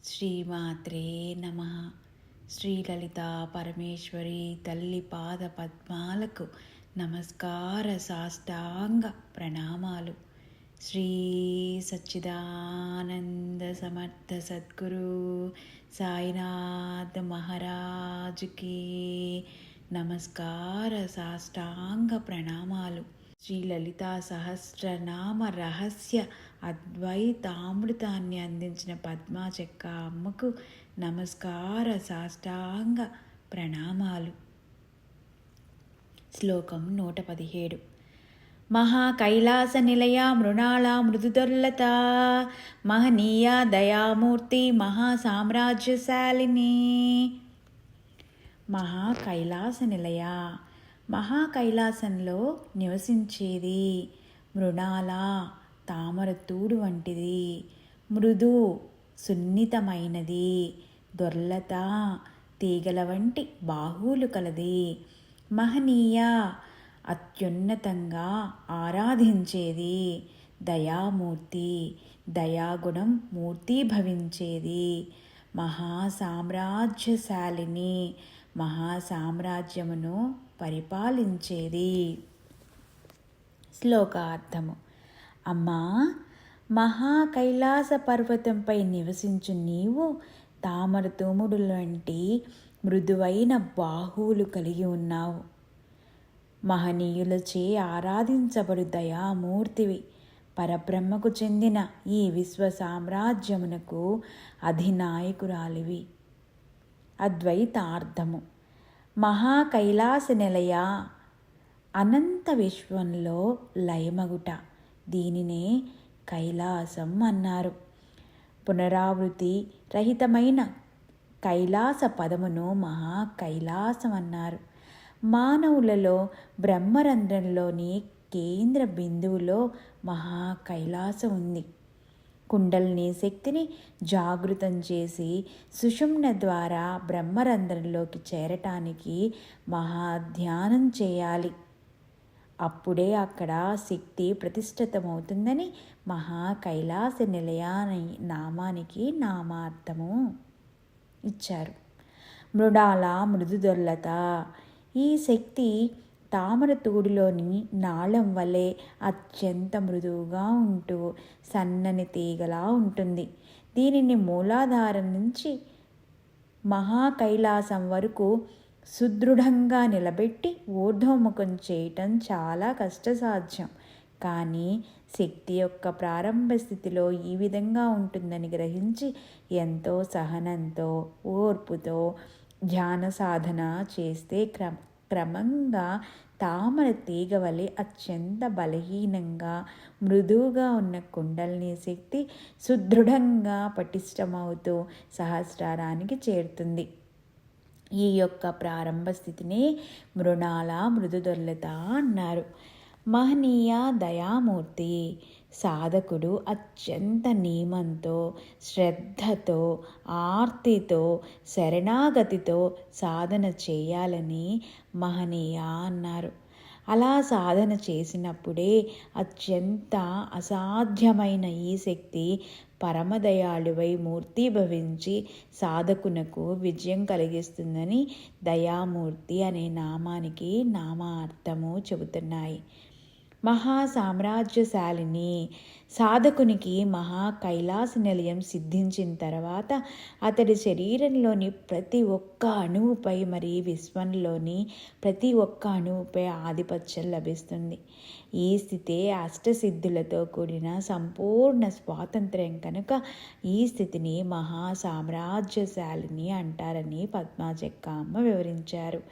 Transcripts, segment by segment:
శ్రీమాత్రే నమః. శ్రీ లలితా పరమేశ్వరి తల్లి పాద పద్మాలకు నమస్కార సాష్టాంగ ప్రణామాలు. శ్రీ సచ్చిదానంద సమర్థ సద్గురు సాయినాథ్ మహారాజుకి నమస్కార సాష్టాంగ ప్రణామాలు. శ్రీ లలితా సహస్రనామ రహస్య అద్వైతామృతాన్ని అందించిన పద్మా చెక్క అమ్మకు నమస్కార సాష్టాంగ ప్రణామాలు. శ్లోకం 117. మహాకైలాస నిలయ మృణాళ మృదుదొర్లత మహనీయ దయామూర్తి మహాసామ్రాజ్యశాలిని. మహాకైలాస నిలయ, మహాకైలాసంలో నివసించేది. మృణాల, తామరతూడు వంటిది. మృదు, సున్నితమైనది. దొర్లత, తీగల వంటి బాహువులు కలది. మహనీయ, అత్యున్నతంగా ఆరాధించేది. దయామూర్తి, దయాగుణం మూర్తీభవించేది. మహాసామ్రాజ్యశాలిని, మహాసామ్రాజ్యమును పరిపాలించేది. శ్లోకార్థము. అమ్మా, మహాకైలాస పర్వతంపై నివసించు నీవు తామర తూముడు వంటి మృదువైన బాహువులు కలిగి ఉన్నావు. మహనీయులచే ఆరాధించబడు దయామూర్తివి. పరబ్రహ్మకు చెందిన ఈ విశ్వ సామ్రాజ్యమునకు అధినాయకురాలివి. అద్వైతార్థము. మహాకైలాస నిలయ, అనంత విశ్వంలో లయమగుట. దీనినే కైలాసం అన్నారు. పునరావృతి రహితమైన కైలాస పదమును మహాకైలాసం అన్నారు. మానవులలో బ్రహ్మరంధ్రంలోని కేంద్ర బిందువులో మహాకైలాసం ఉంది. కుండలిని శక్తిని జాగృతం చేసి సుషుమ్న ద్వారా బ్రహ్మరంధ్రంలోకి చేరటానికి మహాధ్యానం చేయాలి. అప్పుడే అక్కడ శక్తి ప్రతిష్ఠితమవుతుందని మహాకైలాస నిలయ నామానికి నామార్థము ఇచ్చారు. మృడాల, మృదుదొర్లత. ఈ శక్తి తామర తూడులోని నాళం వలె అత్యంత మృదువుగా ఉంటూ సన్నని తీగలా ఉంటుంది. దీనిని మూలాధారం నుంచి మహాకైలాసం వరకు సుదృఢంగా నిలబెట్టి ఊర్ధ్వముఖం చేయటం చాలా కష్టసాధ్యం. కానీ శక్తి యొక్క ప్రారంభ స్థితిలో ఈ విధంగా ఉంటుందని గ్రహించి ఎంతో సహనంతో, ఓర్పుతో ధ్యాన సాధన చేస్తే క్రమంగా తామర తీగ వలె అత్యంత బలహీనంగా మృదువుగా ఉన్న కుండలిని శక్తి సుదృఢంగా పటిష్టమవుతూ సహస్రారానికి చేరుతుంది. ఈ యొక్క ప్రారంభ స్థితిని మృణాల, మృదుదొర్లత అన్నారు. మహనీయ దయామూర్తి. సాధకుడు అత్యంత నియమంతో, శ్రద్ధతో, ఆర్తితో, శరణాగతితో సాధన చేయాలని మహనీయ అన్నారు. అలా సాధన చేసినప్పుడే అత్యంత అసాధ్యమైన ఈ శక్తి పరమదయాళువై మూర్తీభవించి సాధకునకు విజయం కలిగిస్తుందని దయామూర్తి అనే నామానికి నామార్థము చెబుతున్నాయి. మహాసామ్రాజ్యశాలిని. సాధకునికి మహాకైలాస నిలయం సిద్ధించిన తర్వాత అతడి శరీరంలోని ప్రతి ఒక్క అణువుపై మరి విశ్వంలోని ప్రతి ఒక్క అణువుపై ఆధిపత్యం లభిస్తుంది. ఈ స్థితే అష్టసిద్ధులతో కూడిన సంపూర్ణ స్వాతంత్ర్యం కనుక ఈ స్థితిని మహాసామ్రాజ్యశాలిని అంటారని పద్మా చెక్క అమ్మ వివరించారు.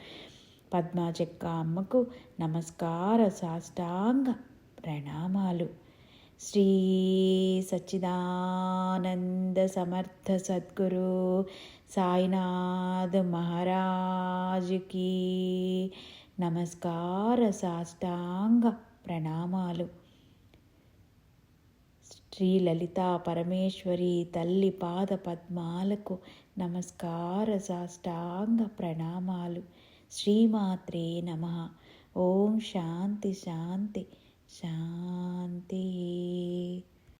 పద్మా చెక్క అమ్మకు నమస్కార సాష్టాంగ ప్రణామాలు. శ్రీ సచ్చిదానంద సమర్థ సద్గురు సాయినాథ్ మహారాజుకి నమస్కార సాష్టాంగ ప్రణామాలు. శ్రీ లలితా పరమేశ్వరి తల్లి పాద పద్మాలకు నమస్కార సాష్టాంగ ప్రణామాలు. శ్రీమాత్రే నమః. ఓం శాంతి శాంతి శాంతి.